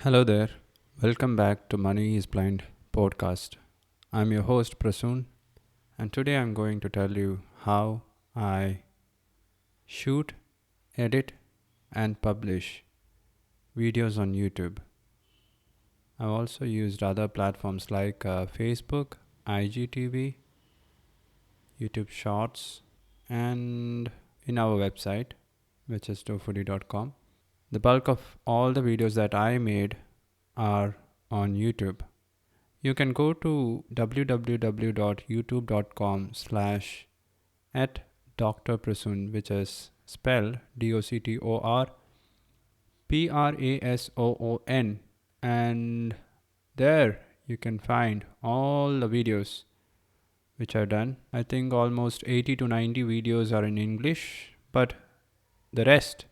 Hello there. Welcome back to Money is Blind podcast. I'm your host Prasoon, and today I'm going to tell you how I shoot, edit, and publish videos on YouTube. I've also used other platforms like Facebook, IGTV, YouTube Shorts, and in our website, which is tofoodie.com. The bulk of all the videos that I made are on YouTube. You can go to www.youtube.com/ at Dr. Prasoon, which is spelled DoctorPrasoon, and there you can find all the videos which I've done. I think almost 80 to 90 videos are in English, but the rest,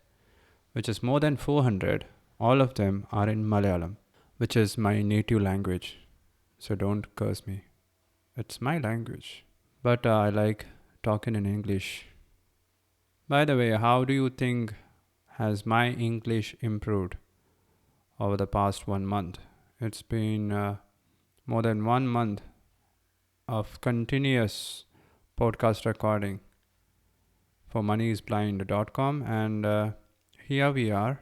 which is more than 400, all of them are in Malayalam, which is my native language. So don't curse me. It's my language. But I like talking in English. By the way, how do you think has my English improved over the past 1 month? It's been more than 1 month of continuous podcast recording for moneyisblind.com, and here we are.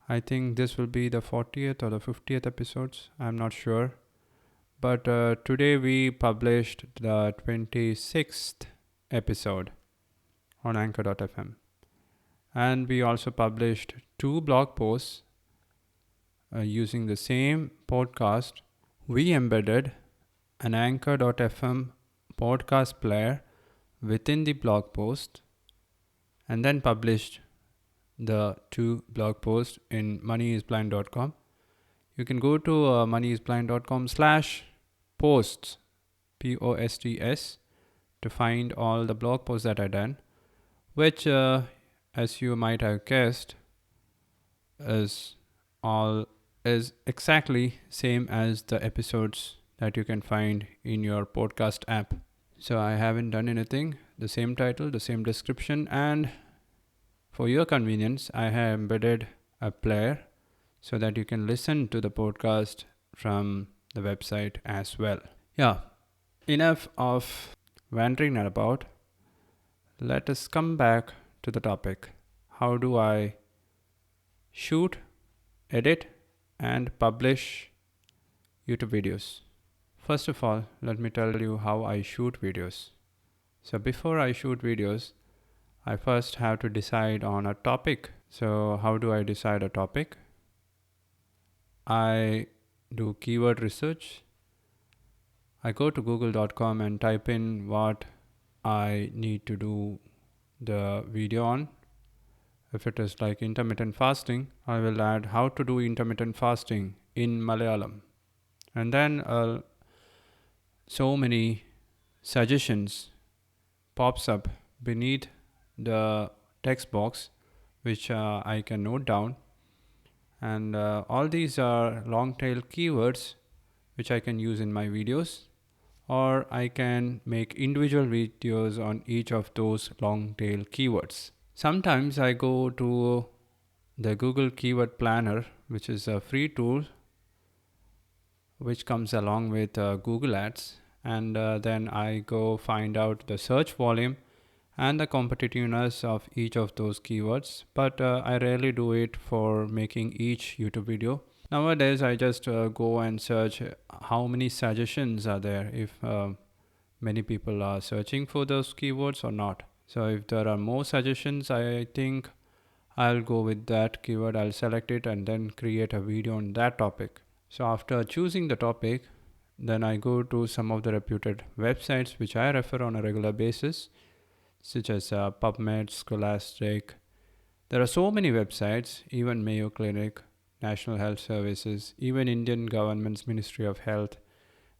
I think this will be the 40th or the 50th episodes. I'm not sure. But today we published the 26th episode on Anchor.fm. And we also published 2 blog posts using the same podcast. We embedded an Anchor.fm podcast player within the blog post and then published the 2 blog posts in moneyisblind.com. You can go to moneyisblind.com/posts, POSTS, to find all the blog posts that I've done, which, as you might have guessed, is exactly same as the episodes that you can find in your podcast app. So I haven't done anything. The same title, the same description, and for your convenience, I have embedded a player so that you can listen to the podcast from the website as well. Yeah, enough of wandering about. Let us come back to the topic. How do I shoot, edit, and publish YouTube videos? First of all, let me tell you how I shoot videos. So before I shoot videos, I first have to decide on a topic. So how do I decide a topic? I do keyword research. I go to google.com and type in what I need to do the video on. If it is like intermittent fasting, I will add how to do intermittent fasting in Malayalam. And then so many suggestions pops up beneath the text box, which I can note down. And all these are long tail keywords which I can use in my videos, or I can make individual videos on each of those long tail keywords. Sometimes I go to the Google Keyword Planner, which is a free tool which comes along with Google Ads, and then I go find out the search volume and the competitiveness of each of those keywords, but I rarely do it for making each YouTube video. Nowadays, I just go and search how many suggestions are there, if many people are searching for those keywords or not. So if there are more suggestions, I think I'll go with that keyword. I'll select it and then create a video on that topic. So after choosing the topic, then I go to some of the reputed websites which I refer on a regular basis, such as PubMed, Scholastic. There are so many websites, even Mayo Clinic, National Health Services, even Indian government's Ministry of Health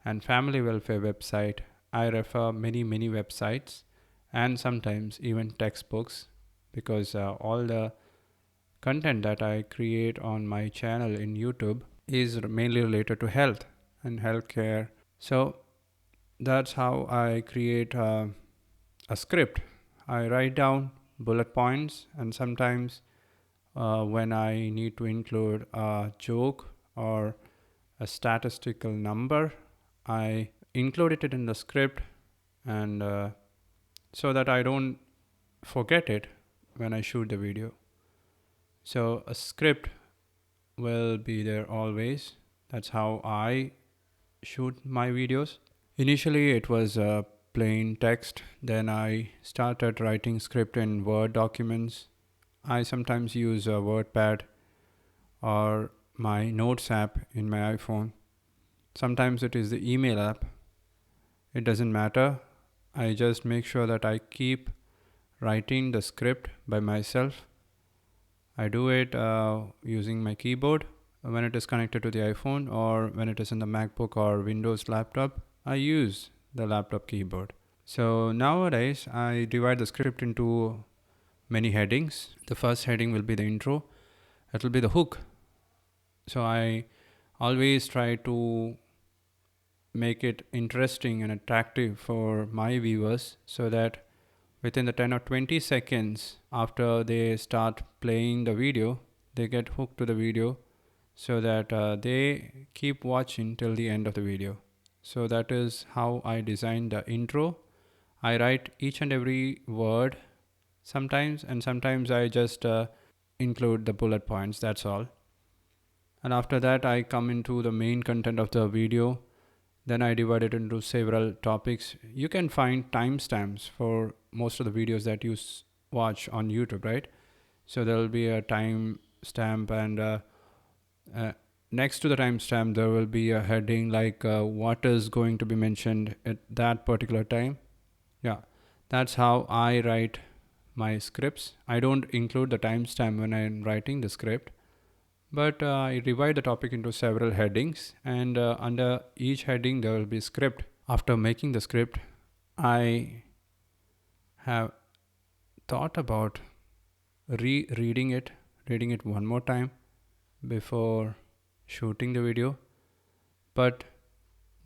and Family Welfare website. I refer many websites and sometimes even textbooks, because all the content that I create on my channel in YouTube is mainly related to health and healthcare. So that's how I create a script. I write down bullet points, and sometimes when I need to include a joke or a statistical number, I include it in the script, and so that I don't forget it when I shoot the video. So a script will be there always. That's how I shoot my videos. Initially it was plain text, then I started writing script in Word documents. I sometimes use a WordPad or my Notes app in my iPhone. Sometimes it is the email app. It doesn't matter. I just make sure that I keep writing the script by myself. I do it using my keyboard when it is connected to the iPhone, or when it is in the MacBook or Windows laptop, I use the laptop keyboard. So nowadays I divide the script into many headings. The first heading will be the intro. It will be the hook. So I always try to make it interesting and attractive for my viewers, so that within the 10 or 20 seconds after they start playing the video, they get hooked to the video, so that they keep watching till the end of the video. So that is how I design the intro. I write each and every word sometimes, and sometimes I just include the bullet points, that's all. And after that I come into the main content of the video. Then I divide it into several topics. You can find timestamps for most of the videos that you watch on YouTube, right? So there will be a timestamp, and next to the timestamp there will be a heading like what is going to be mentioned at that particular time. Yeah, that's how I write my scripts. I don't include the timestamp when I'm writing the script, but I divide the topic into several headings, and under each heading there will be script. After making the script, I have thought about reading it one more time before shooting the video, but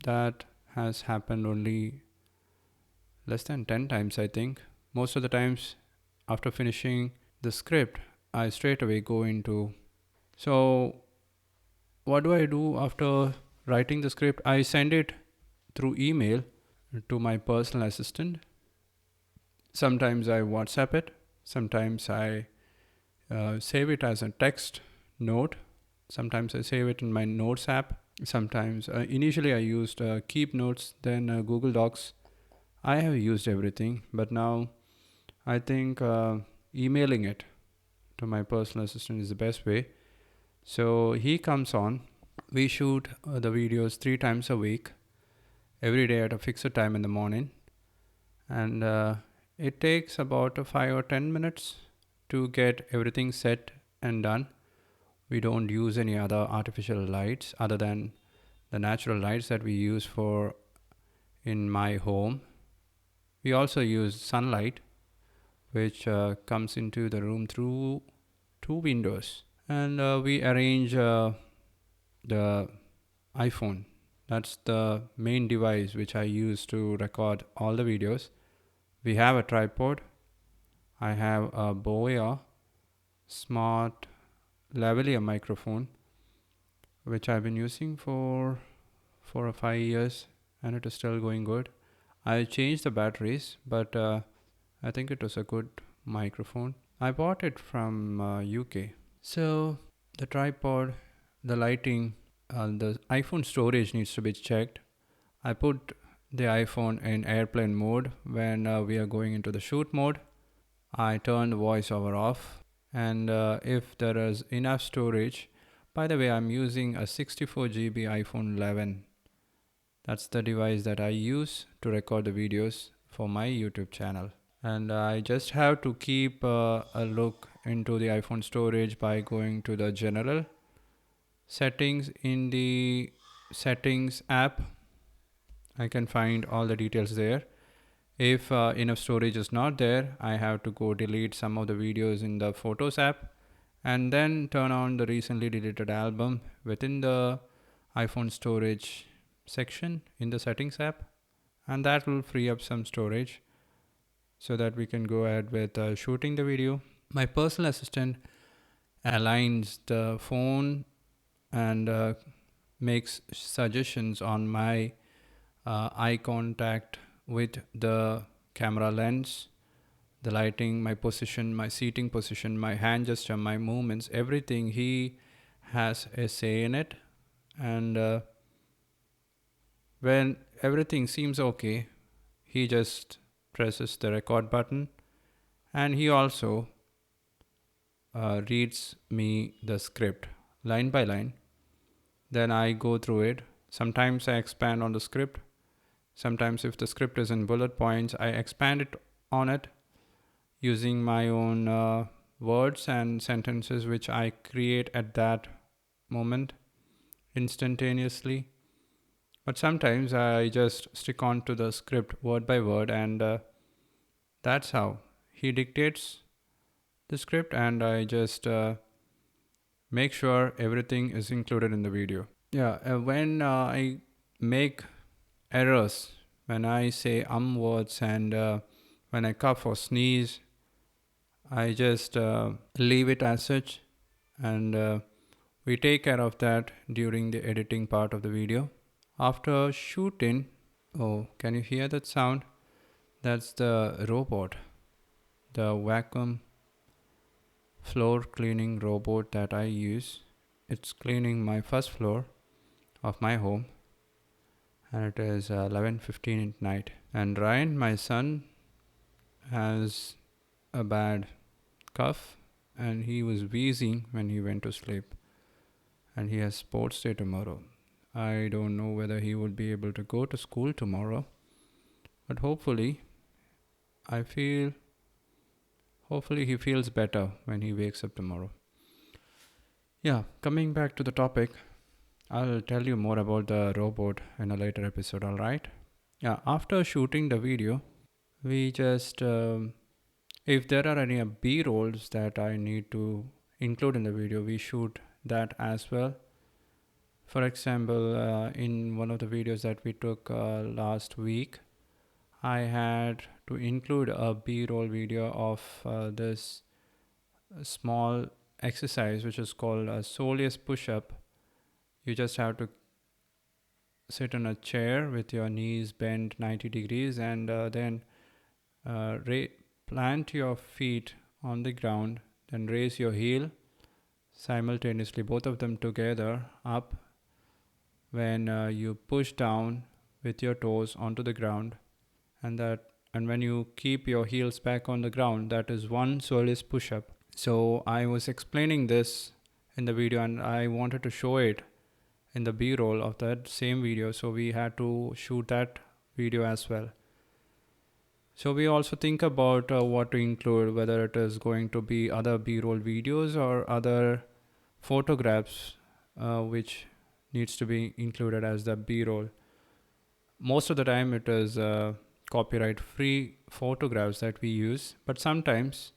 that has happened only less than 10 times, I think. Most of the times after finishing the script, I straight away go into. So what do I do after writing the script? I send it through email to my personal assistant. Sometimes I WhatsApp it. Sometimes I save it as a text note. Sometimes I save it in my Notes app. Sometimes, initially I used Keep Notes, then Google Docs. I have used everything, but now I think emailing it to my personal assistant is the best way. So he comes on. We shoot the videos 3 times a week, every day at a fixed time in the morning, and it takes about 5 or 10 minutes to get everything set and done. We don't use any other artificial lights other than the natural lights that we use for in my home. We also use sunlight, which comes into the room through 2 windows, and we arrange the iPhone. That's the main device which I use to record all the videos. We have a tripod. I have a Boya smart lavalier microphone, which I've been using for 4 or 5 years, and it is still going good. I changed the batteries, but I think it was a good microphone. I bought it from UK. So the tripod, the lighting, the iPhone storage needs to be checked. I put the iPhone in airplane mode when we are going into the shoot mode. I turn the voiceover off, and if there is enough storage, by the way, I'm using a 64 GB iPhone 11. That's the device that I use to record the videos for my YouTube channel. And I just have to keep a look into the iPhone storage by going to the general settings. In the settings app, I can find all the details there. If enough storage is not there, I have to go delete some of the videos in the Photos app, and then turn on the recently deleted album within the iPhone storage section in the settings app, and that will free up some storage so that we can go ahead with shooting the video. My personal assistant aligns the phone and makes suggestions on my eye contact with the camera lens, the lighting, my position, my seating position, my hand gesture, my movements, everything. He has a say in it. And when everything seems okay, he just presses the record button, and he also reads me the script line by line. Then I go through it. Sometimes I expand on the script. Sometimes, if the script is in bullet points, I expand it on it using my own words and sentences which I create at that moment instantaneously. But sometimes I just stick on to the script word by word, and that's how he dictates the script, and I just make sure everything is included in the video. Yeah, when I make errors, when I say words, and when I cough or sneeze, I just leave it as such, and we take care of that during the editing part of the video. After shooting, oh, can you hear that sound? That's the robot, the vacuum floor cleaning robot that I use. It's cleaning my first floor of my home, and it is 11:15 at night. And Ryan, my son, has a bad cough, and he was wheezing when he went to sleep, and he has sports day tomorrow. I don't know whether he would be able to go to school tomorrow, but hopefully he feels better when he wakes up tomorrow. Yeah, coming back to the topic, I'll tell you more about the robot in a later episode, alright? Yeah, after shooting the video, we just, if there are any B-rolls that I need to include in the video, we shoot that as well. For example, in one of the videos that we took last week, I had to include a B-roll video of this small exercise which is called a soleus push-up. You just have to sit on a chair with your knees bent 90 degrees, and then plant your feet on the ground, then raise your heel simultaneously, both of them together up. When you push down with your toes onto the ground, and when you keep your heels back on the ground, that is one soleus push-up. So I was explaining this in the video, and I wanted to show it in the B-roll of that same video, so we had to shoot that video as well. So we also think about what to include, whether it is going to be other B-roll videos or other photographs which needs to be included as the B-roll. Most of the time it is copyright free photographs that we use, but sometimes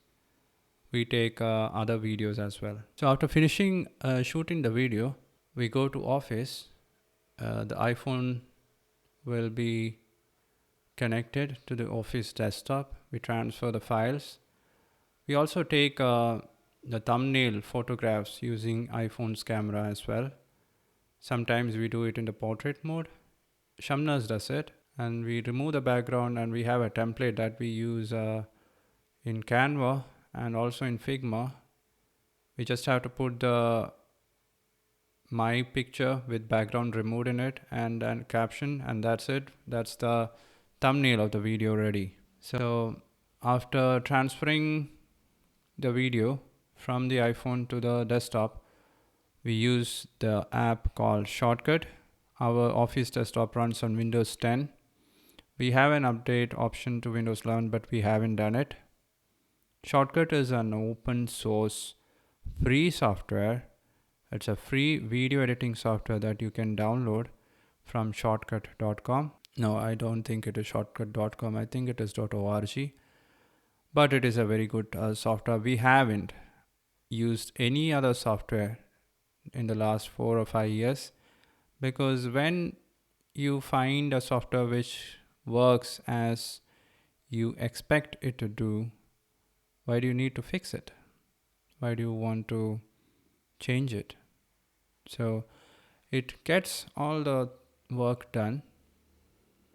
we take other videos as well. So after finishing shooting the video, we go to Office. The iPhone will be connected to the Office desktop. We transfer the files. We also take the thumbnail photographs using iPhone's camera as well. Sometimes we do it in the portrait mode. Shamnaz does it, and we remove the background, and we have a template that we use in Canva and also in Figma. We just have to put my picture with background removed in it and caption, and that's it. That's the thumbnail of the video ready. So after transferring the video from the iPhone to the desktop, we use the app called Shortcut. Our Office desktop runs on Windows 10. We have an update option to Windows 11, but we haven't done it. Shortcut is an open source free software. It's a free video editing software that you can download from shortcut.com. No, I don't think it is shortcut.com. I think it is .org. But it is a very good software. We haven't used any other software in the last 4 or 5 years, because when you find a software which works as you expect it to do, why do you need to fix it? Why do you want to change it. So it gets all the work done.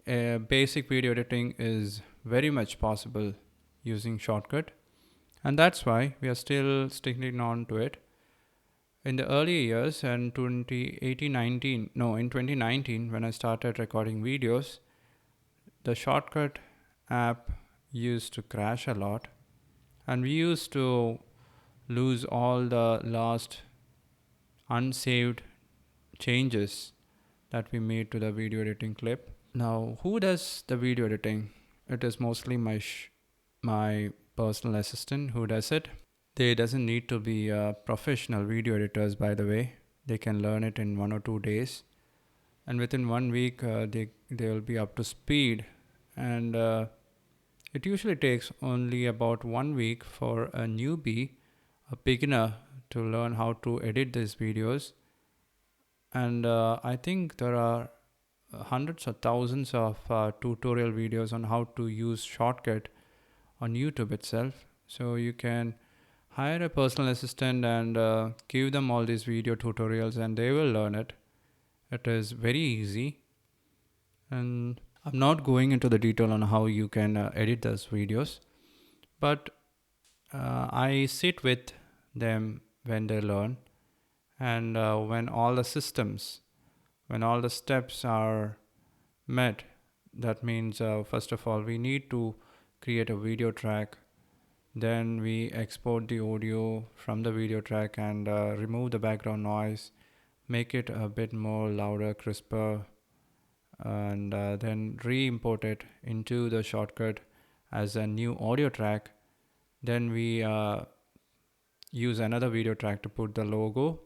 Basic video editing is very much possible using Shortcut, and that's why we are still sticking on to it. In the early years, and 2019, when I started recording videos, the Shortcut app used to crash a lot, and we used to lose all the last unsaved changes that we made to the video editing clip. Now, who does the video editing? It is mostly my personal assistant who does it. They doesn't need to be professional video editors, by the way. They can learn it in 1 or 2 days, and within 1 week they will be up to speed. And it usually takes only about 1 week for a newbie, a beginner, to learn how to edit these videos. And I think there are hundreds or thousands of tutorial videos on how to use Shortcut on YouTube itself. So you can hire a personal assistant and give them all these video tutorials, and they will learn it. It is very easy. And I'm not going into the detail on how you can edit those videos, but I sit with them when they learn, and when all the steps are met. That means first of all we need to create a video track, then we export the audio from the video track and remove the background noise, make it a bit more louder, crisper, and then re-import it into the Shortcut as a new audio track. Then we use another video track to put the logo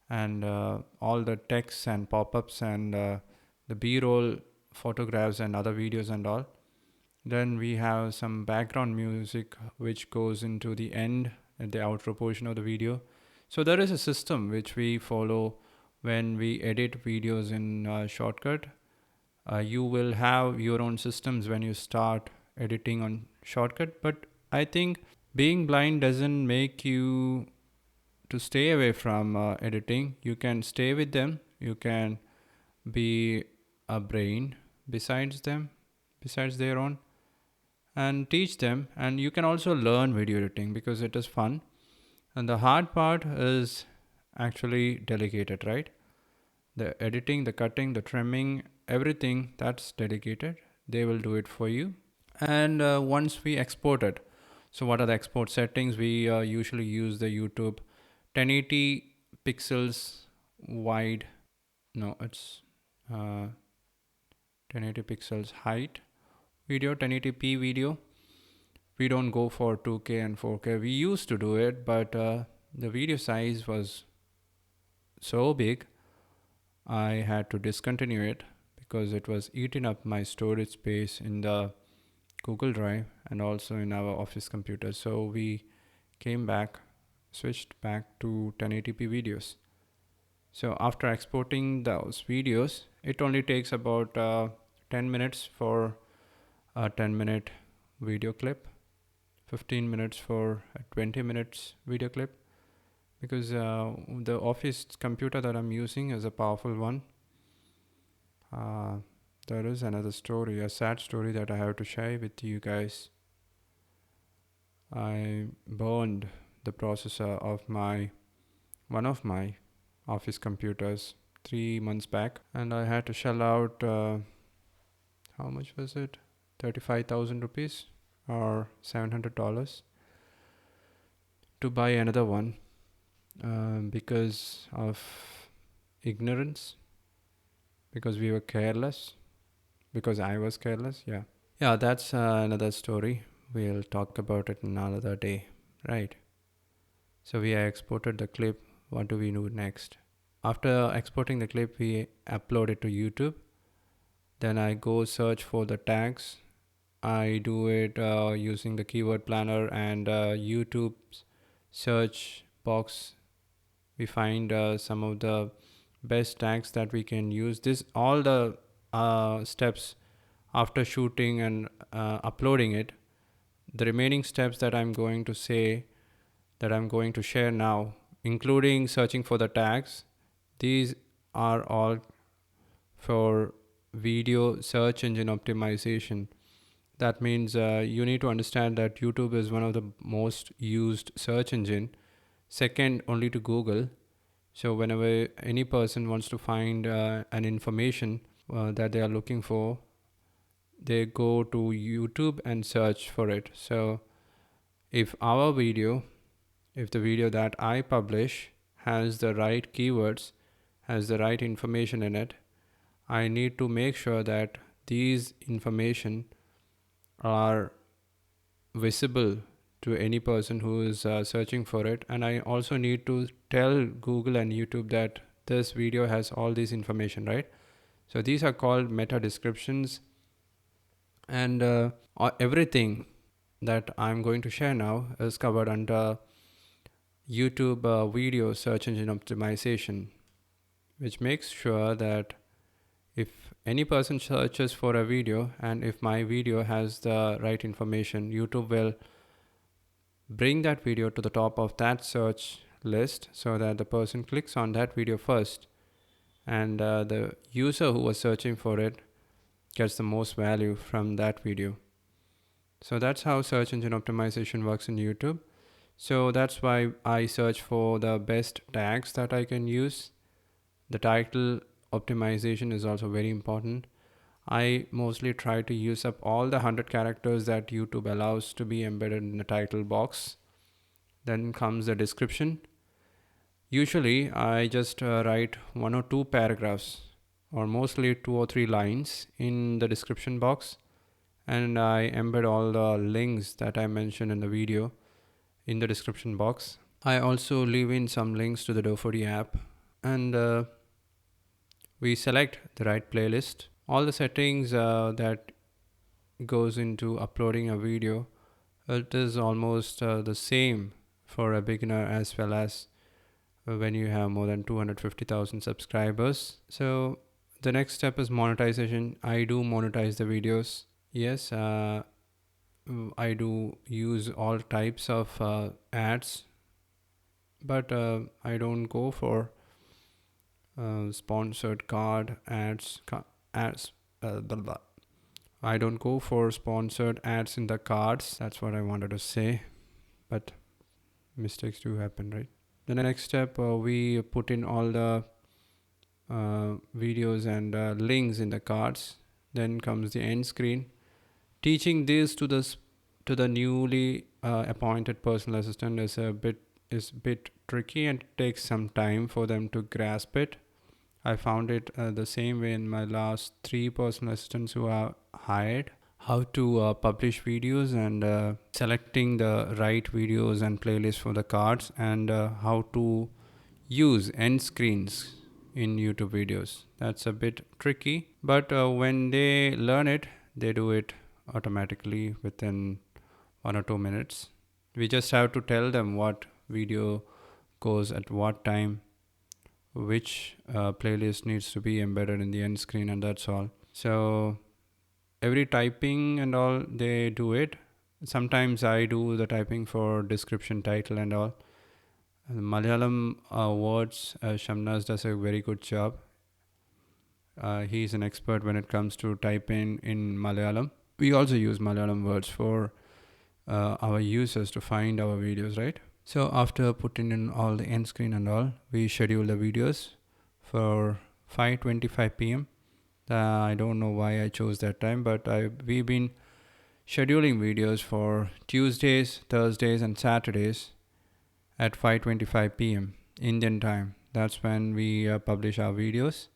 and all the text and pop-ups and the b-roll photographs and other videos and all. Then we have some background music which goes into the end at the outro portion of the video. So there is a system which we follow when we edit videos in Shortcut. You will have your own systems when you start editing on Shortcut, but I think being blind doesn't make you to stay away from editing. You can stay with them. You can be a brain besides their own, and teach them. And you can also learn video editing because it is fun. And the hard part is actually delegated, right? The editing, the cutting, the trimming, everything that's delegated. They will do it for you. And once we export it, so what are the export settings? We usually use the YouTube 1080 pixels wide. No, it's 1080 pixels height video, 1080p video. We don't go for 2K and 4K. We used to do it, but the video size was so big, I had to discontinue it because it was eating up my storage space in the Google Drive and also in our office computer. So we switched back to 1080p videos. So after exporting those videos, it only takes about 10 minutes for a 10-minute video clip, 15 minutes for a 20 minutes video clip, because the office computer that I'm using is a powerful one. There is another story, a sad story that I have to share with you guys. I burned the processor of one of my office computers 3 months back, and I had to shell out how much was it? 35,000 rupees or $700 to buy another one because of ignorance, because we were careless, because I was careless. Yeah, that's another story. We'll talk about it another day, right? So we exported the clip. What do we do next? After exporting the clip, we upload it to YouTube. Then I go search for the tags. I do it using the keyword planner and YouTube's search box. We find some of the best tags that we can use. All the steps after shooting and uploading it. The remaining steps that I'm going to share now including searching for the tags. These are all for video search engine optimization. That means you need to understand that YouTube is one of the most used search engine, second only to Google. So whenever any person wants to find an information that they are looking for, they go to YouTube and search for it. So if the video that I publish has the right keywords, has the right information in it, I need to make sure that these information are visible to any person who is searching for it. And I also need to tell Google and YouTube that this video has all this information, right? So these are called meta descriptions. And everything that I'm going to share now is covered under YouTube video search engine optimization, which makes sure that if any person searches for a video and if my video has the right information, YouTube will bring that video to the top of that search list so that the person clicks on that video first, and the user who was searching for it gets the most value from that video. So that's how search engine optimization works in YouTube. So that's why I search for the best tags that I can use. The title optimization is also very important. I mostly try to use up all the 100 characters that YouTube allows to be embedded in the title box. Then comes the description. Usually I just write 1 or 2 paragraphs, or mostly 2 or 3 lines in the description box, and I embed all the links that I mentioned in the video in the description box. I also leave in some links to the Dofody app, and we select the right playlist. All the settings that goes into uploading a video, it is almost the same for a beginner as well as when you have more than 250,000 subscribers. So the next step is monetization. I do monetize the videos. Yes, I do use all types of ads, but I don't go for sponsored card ads. I don't go for sponsored ads in the cards. That's what I wanted to say, but mistakes do happen, right? The next step, we put in all the videos and links in the cards. Then comes the end screen. Teaching this to the newly appointed personal assistant is a bit tricky and takes some time for them to grasp it. I found it the same way in my last 3 personal assistants who are hired. How to publish videos and selecting the right videos and playlists for the cards, and how to use end screens in YouTube videos. That's a bit tricky, but when they learn it, they do it automatically within 1 or 2 minutes. We just have to tell them what video goes at what time, which playlist needs to be embedded in the end screen, and that's all. So every typing and all, they do it. Sometimes I do the typing for description, title and all. Malayalam words, Shamnaz does a very good job. He's an expert when it comes to typing in Malayalam. We also use Malayalam words for our users to find our videos, right? So after putting in all the end screen and all, we schedule the videos for 5:25 p.m. I don't know why I chose that time, but we've been scheduling videos for Tuesdays, Thursdays and Saturdays at 5:25 p.m. Indian time. That's when we publish our videos.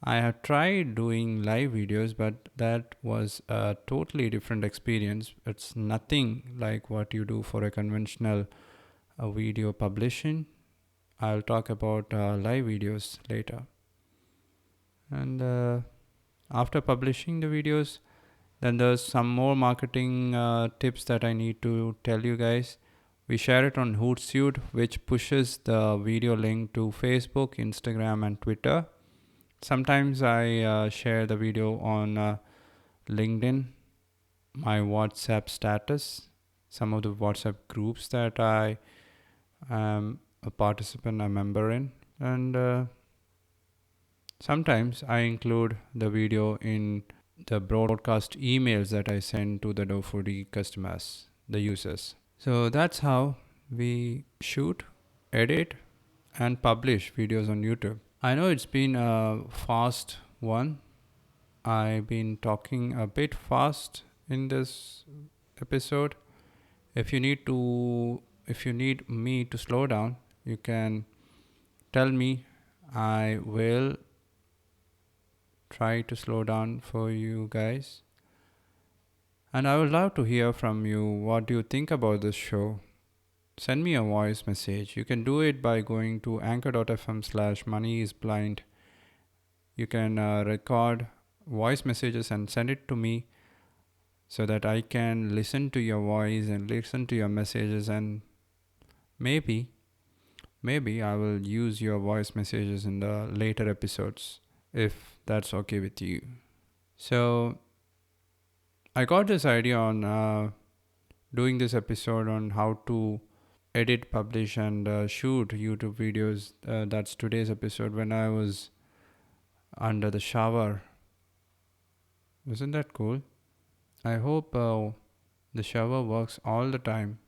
I have tried doing live videos, but that was a totally different experience. It's nothing like what you do for a conventional video publishing. I'll talk about live videos later. And after publishing the videos, then there's some more marketing tips that I need to tell you guys. We share it on Hootsuite, which pushes the video link to Facebook, Instagram and Twitter. Sometimes I share the video on LinkedIn, my WhatsApp status, some of the WhatsApp groups that I am a participant, a member in. And sometimes I include the video in the broadcast emails that I send to the Dofoodie customers, the users. So that's how we shoot, edit, and publish videos on YouTube. I know it's been a fast one. I've been talking a bit fast in this episode. If you need me to slow down, you can tell me. I will try to slow down for you guys. And I would love to hear from you. What do you think about this show? Send me a voice message. You can do it by going to anchor.fm/moneyisblind. You can record voice messages and send it to me so that I can listen to your voice and listen to your messages, and maybe I will use your voice messages in the later episodes if that's okay with you. So I got this idea on doing this episode on how to edit, publish, and shoot YouTube videos. That's today's episode when I was under the shower. Isn't that cool? I hope the shower works all the time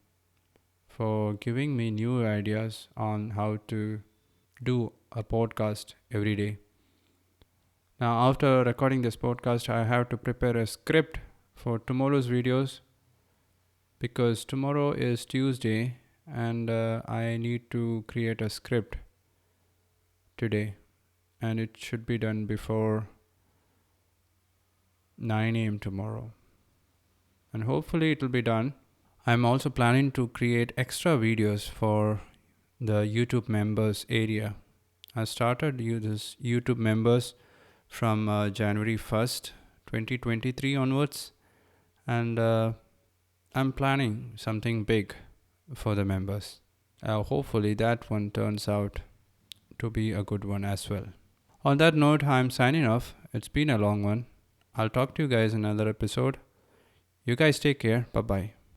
for giving me new ideas on how to do a podcast every day. Now, after recording this podcast, I have to prepare a script for tomorrow's videos because tomorrow is Tuesday and I need to create a script today, and it should be done before 9 a.m. tomorrow. And hopefully it will be done. I'm also planning to create extra videos for the YouTube members area. I started this YouTube members from January 1st, 2023 onwards, and I'm planning something big for the members. Hopefully that one turns out to be a good one as well. On that note, I'm signing off. It's been a long one. I'll talk to you guys in another episode. You guys take care. Bye-bye.